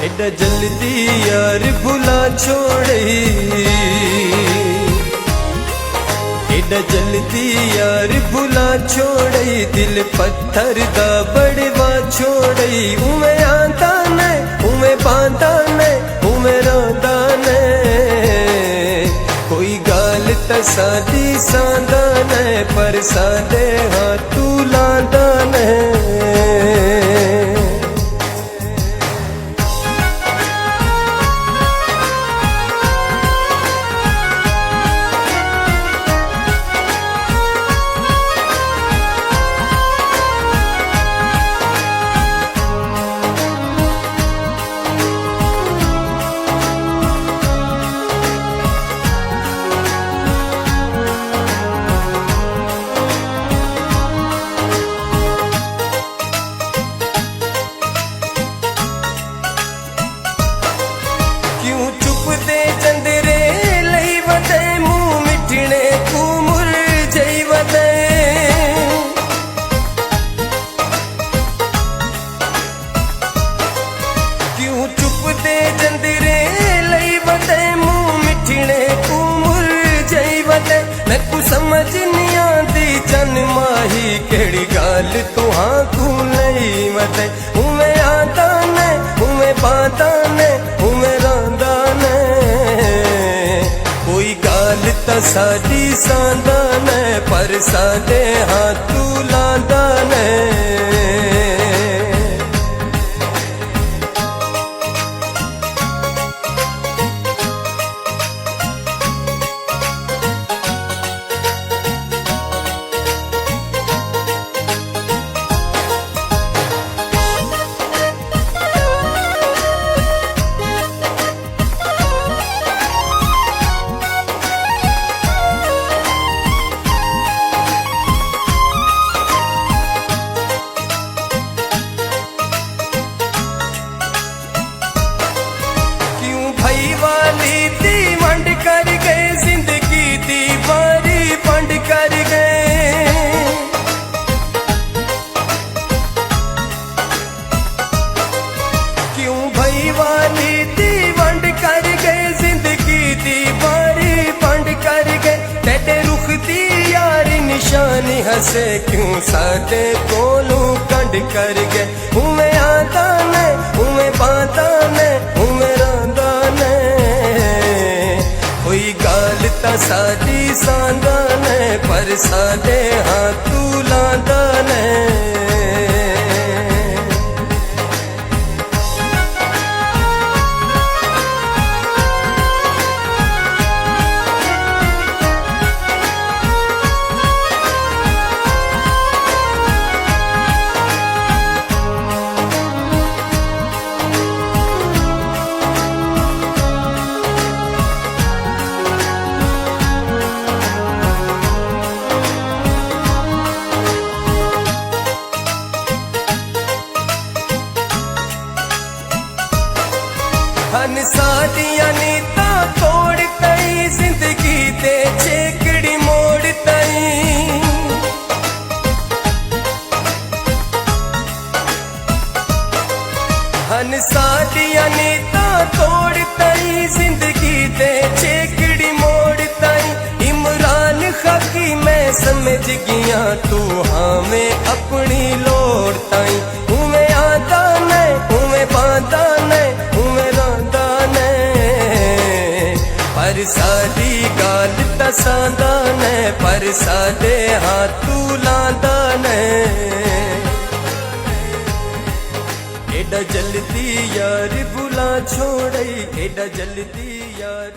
एडा जल्दी यार भुला छोड़ई, एडा जल्दी यार भुला छोड़ई, दिल पत्थर दा बड़वा छोड़ई। उमे आंदा ने उमे बांदा ने उमे रोंदा ने, कोई गाल त सादी सांदा ने, पर सादे हाथू लांदा ने। समझ नहीं आती चन माही केड़ी गाल तुहां तू लई मत। उमे आंदा ने उमे बांदा ने उमे रोंदा ने, कोई गाल त साडी सांदा ने, पर सादे हाथू लांदा ने। निशानी हसे क्यों सादे कोलू कंड कर गए। उमे आंदा ने उमे बांदा ने उमे रोंदा ने, कोई गाल त सादी सांदा ने, पर सादे हाथू लांदा ने। हन सादियां नीता तोड़ तई, जिंदगी ते छेकड़ी मोड़ तई। हन सादियां नीता तोड़ तई, जिंदगी ते छेकड़ी मोड़ तई। इमरान खाकी मैं समझ गया तू हाँ मैं अपनी लोड़ तई। उमे आंदा ने उमे बांदा ने उमे रोंदा ने, पर सादी गाल त सांदा ने, पर सादे हाथू लांदा ने। एडा जल्दी यार भुला छोड़ई, एडा जल्दी यार